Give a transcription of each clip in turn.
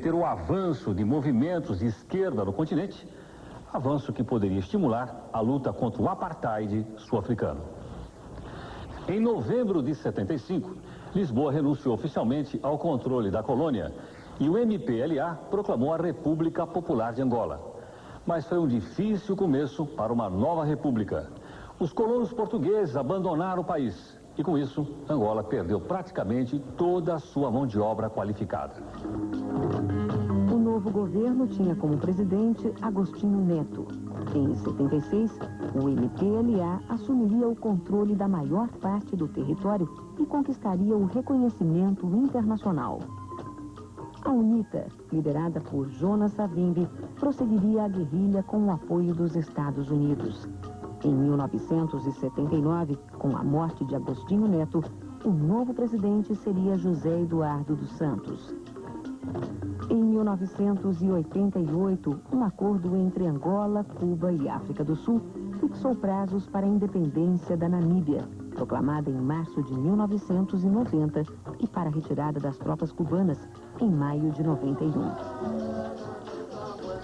ter o avanço de movimentos de esquerda no continente, avanço que poderia estimular a luta contra o apartheid sul-africano. Em novembro de 75, Lisboa renunciou oficialmente ao controle da colônia e o MPLA proclamou a República Popular de Angola. Mas foi um difícil começo para uma nova república. Os colonos portugueses abandonaram o país e, com isso, Angola perdeu praticamente toda a sua mão de obra qualificada. O novo governo tinha como presidente Agostinho Neto. Em 76, o MPLA assumiria o controle da maior parte do território e conquistaria o reconhecimento internacional. A UNITA, liderada por Jonas Savimbi, prosseguiria a guerrilha com o apoio dos Estados Unidos. Em 1979, com a morte de Agostinho Neto, o novo presidente seria José Eduardo dos Santos. Em 1988, um acordo entre Angola, Cuba e África do Sul fixou prazos para a independência da Namíbia, proclamada em março de 1990, e para a retirada das tropas cubanas em maio de 91.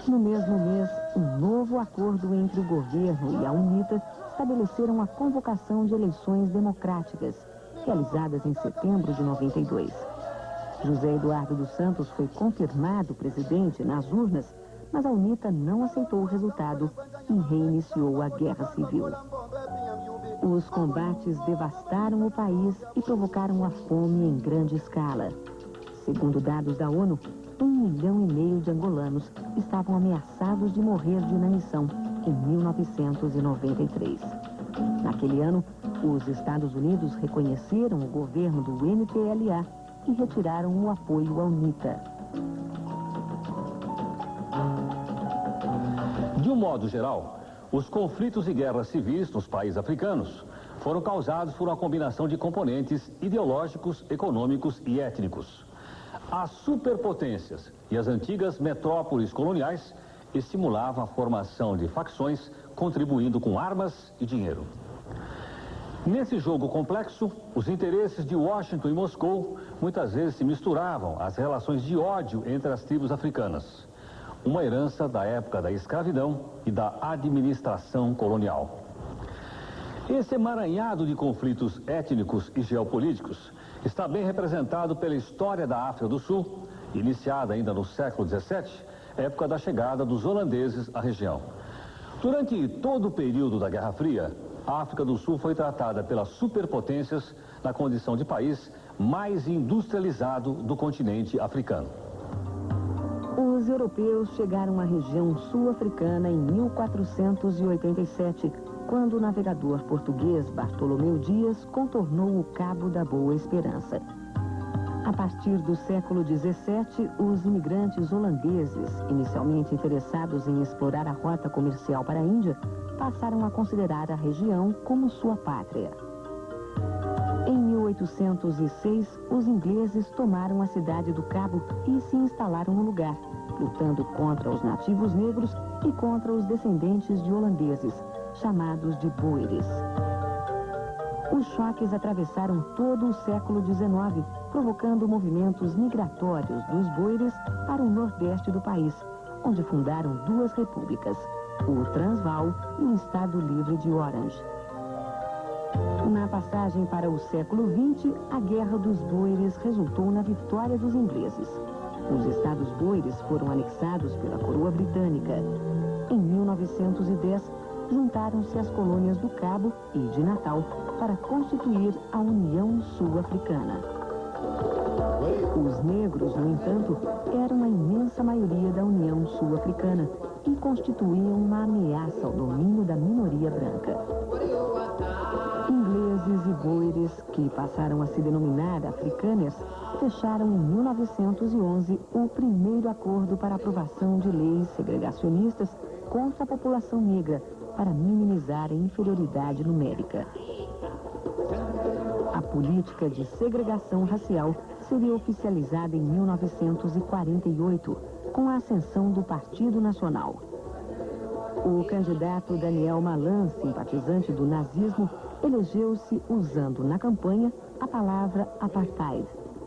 No mesmo mês, um novo acordo entre o governo e a UNITA estabeleceram a convocação de eleições democráticas, realizadas em setembro de 92. José Eduardo dos Santos foi confirmado presidente nas urnas, mas a UNITA não aceitou o resultado e reiniciou a guerra civil. Os combates devastaram o país e provocaram a fome em grande escala. Segundo dados da ONU, 1,5 milhão de angolanos estavam ameaçados de morrer de inanição em 1993. Naquele ano, os Estados Unidos reconheceram o governo do MPLA e retiraram o apoio à UNITA. De um modo geral, os conflitos e guerras civis nos países africanos foram causados por uma combinação de componentes ideológicos, econômicos e étnicos. As superpotências e as antigas metrópoles coloniais estimulavam a formação de facções, contribuindo com armas e dinheiro. Nesse jogo complexo, os interesses de Washington e Moscou muitas vezes se misturavam às relações de ódio entre as tribos africanas, uma herança da época da escravidão e da administração colonial. Esse emaranhado de conflitos étnicos e geopolíticos está bem representado pela história da África do Sul, iniciada ainda no século XVII, época da chegada dos holandeses à região. Durante todo o período da Guerra Fria, a África do Sul foi tratada pelas superpotências na condição de país mais industrializado do continente africano. Os europeus chegaram à região sul-africana em 1487, quando o navegador português Bartolomeu Dias contornou o Cabo da Boa Esperança. A partir do século XVII, os imigrantes holandeses, inicialmente interessados em explorar a rota comercial para a Índia, passaram a considerar a região como sua pátria. Em 1806, os ingleses tomaram a cidade do Cabo e se instalaram no lugar, lutando contra os nativos negros e contra os descendentes de holandeses, chamados de boeres. Os choques atravessaram todo o século XIX, provocando movimentos migratórios dos boeres para o nordeste do país, onde fundaram duas repúblicas, o Transvaal e o Estado Livre de Orange. Na passagem para o século XX, a Guerra dos Boeres resultou na vitória dos ingleses. Os estados boeres foram anexados pela coroa britânica. Em 1910, juntaram-se as colônias do Cabo e de Natal para constituir a União Sul-Africana. Os negros, no entanto, eram a imensa maioria da União Sul-Africana e constituíam uma ameaça ao domínio da minoria branca. Ingleses e boeres, que passaram a se denominar afrikaners, fecharam em 1911 o primeiro acordo para aprovação de leis segregacionistas contra a população negra, para minimizar a inferioridade numérica. A política de segregação racial seria oficializada em 1948, com a ascensão do Partido Nacional. O candidato Daniel Malan, simpatizante do nazismo, elegeu-se usando na campanha a palavra apartheid,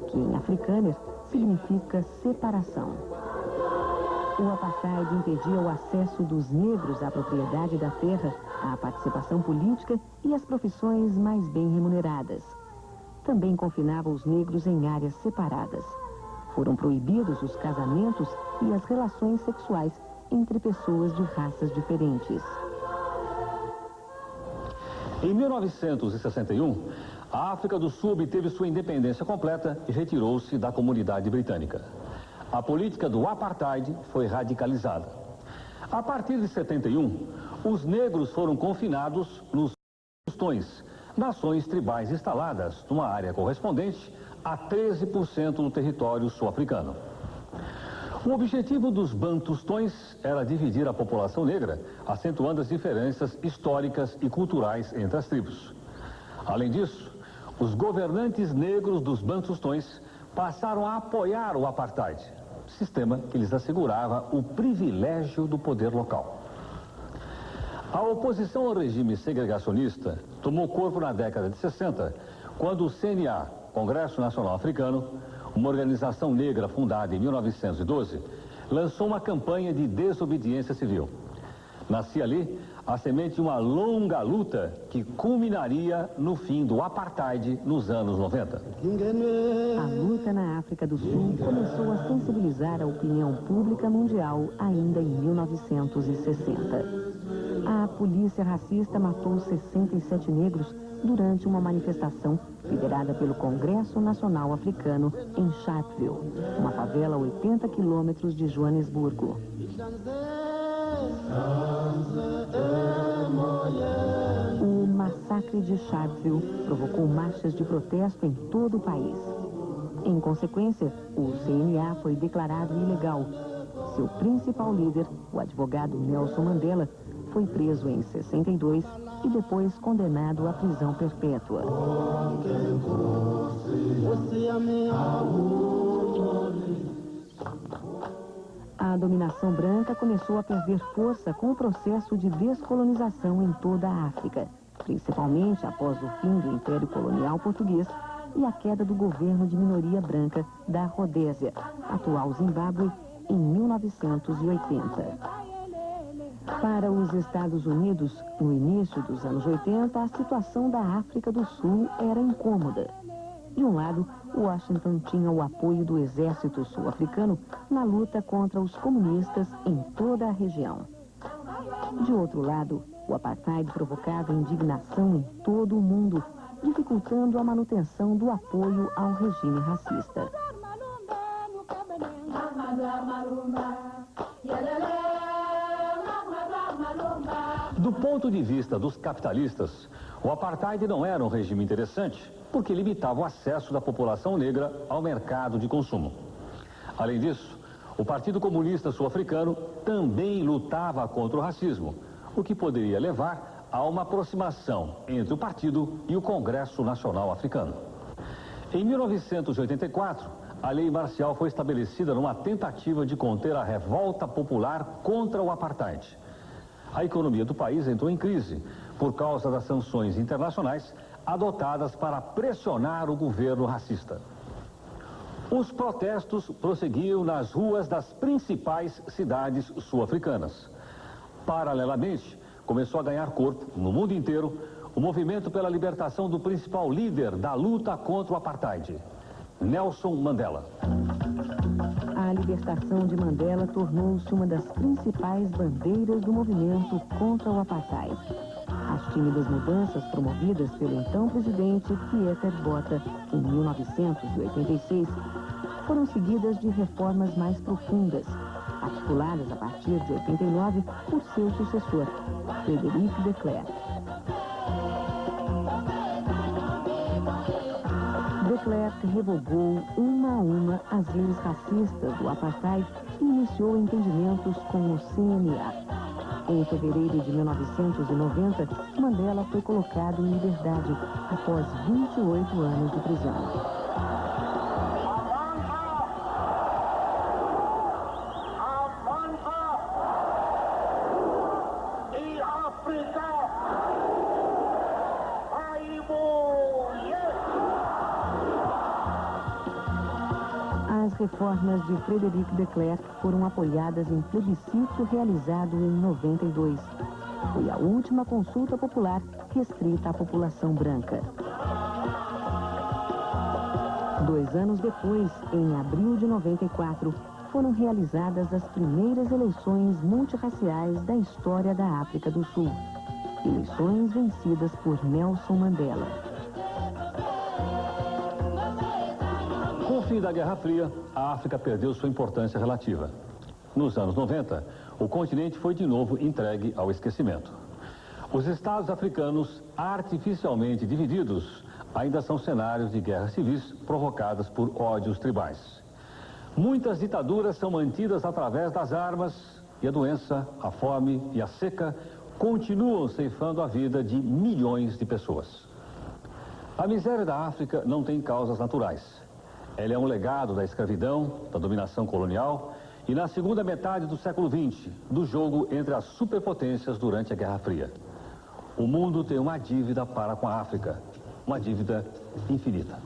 que em afrikaner significa separação. O apartheid impedia o acesso dos negros à propriedade da terra, à participação política e às profissões mais bem remuneradas. Também confinava os negros em áreas separadas. Foram proibidos os casamentos e as relações sexuais entre pessoas de raças diferentes. Em 1961, a África do Sul obteve sua independência completa e retirou-se da comunidade britânica. A política do apartheid foi radicalizada. A partir de 71, os negros foram confinados nos Bantustões, nações tribais instaladas numa área correspondente a 13% do território sul-africano. O objetivo dos Bantustões era dividir a população negra, acentuando as diferenças históricas e culturais entre as tribos. Além disso, os governantes negros dos Bantustões passaram a apoiar o apartheid, sistema que lhes assegurava o privilégio do poder local. A oposição ao regime segregacionista tomou corpo na década de 60, quando o CNA, Congresso Nacional Africano, uma organização negra fundada em 1912, lançou uma campanha de desobediência civil. Nascia ali a semente de uma longa luta que culminaria no fim do apartheid nos anos 90. A luta na África do Sul começou a sensibilizar a opinião pública mundial ainda em 1960. A polícia racista matou 67 negros durante uma manifestação liderada pelo Congresso Nacional Africano em Sharpeville, uma favela a 80 quilômetros de Joanesburgo. O massacre de Sharpeville provocou marchas de protesto em todo o país. Em consequência, o CNA foi declarado ilegal. Seu principal líder, o advogado Nelson Mandela, foi preso em 62 e depois condenado à prisão perpétua. A dominação branca começou a perder força com o processo de descolonização em toda a África, principalmente após o fim do Império Colonial Português e a queda do governo de minoria branca da Rodésia, atual Zimbábue, em 1980. Para os Estados Unidos, no início dos anos 80, a situação da África do Sul era incômoda. De um lado, Washington tinha o apoio do exército sul-africano na luta contra os comunistas em toda a região. De outro lado, o apartheid provocava indignação em todo o mundo, dificultando a manutenção do apoio ao regime racista. Do ponto de vista dos capitalistas, o apartheid não era um regime interessante, porque limitava o acesso da população negra ao mercado de consumo. Além disso, o Partido Comunista Sul-Africano também lutava contra o racismo, o que poderia levar a uma aproximação entre o partido e o Congresso Nacional Africano. Em 1984, a lei marcial foi estabelecida numa tentativa de conter a revolta popular contra o apartheid. A economia do país entrou em crise por causa das sanções internacionais adotadas para pressionar o governo racista. Os protestos prosseguiam nas ruas das principais cidades sul-africanas. Paralelamente, começou a ganhar corpo, no mundo inteiro, o movimento pela libertação do principal líder da luta contra o apartheid, Nelson Mandela. A libertação de Mandela tornou-se uma das principais bandeiras do movimento contra o apartheid. As tímidas mudanças promovidas pelo então presidente Pieter Botha em 1986 foram seguidas de reformas mais profundas, articuladas a partir de 89 por seu sucessor, Frederic de Klerk. De Klerk revogou uma a uma as leis racistas do apartheid e iniciou entendimentos com o CNA. Em fevereiro de 1990, Mandela foi colocado em liberdade após 28 anos de prisão. As reformas de Frederic de Klerk foram apoiadas em plebiscito realizado em 92. Foi a última consulta popular restrita à população branca. 2 anos depois, em abril de 94, foram realizadas as primeiras eleições multirraciais da história da África do Sul. Eleições vencidas por Nelson Mandela. Com o fim da Guerra Fria, a África perdeu sua importância relativa. Nos anos 90, o continente foi de novo entregue ao esquecimento. Os estados africanos, artificialmente divididos, ainda são cenários de guerras civis provocadas por ódios tribais. Muitas ditaduras são mantidas através das armas e a doença, a fome e a seca continuam ceifando a vida de milhões de pessoas. A miséria da África não tem causas naturais. Ela é um legado da escravidão, da dominação colonial e, na segunda metade do século XX, do jogo entre as superpotências durante a Guerra Fria. O mundo tem uma dívida para com a África, uma dívida infinita.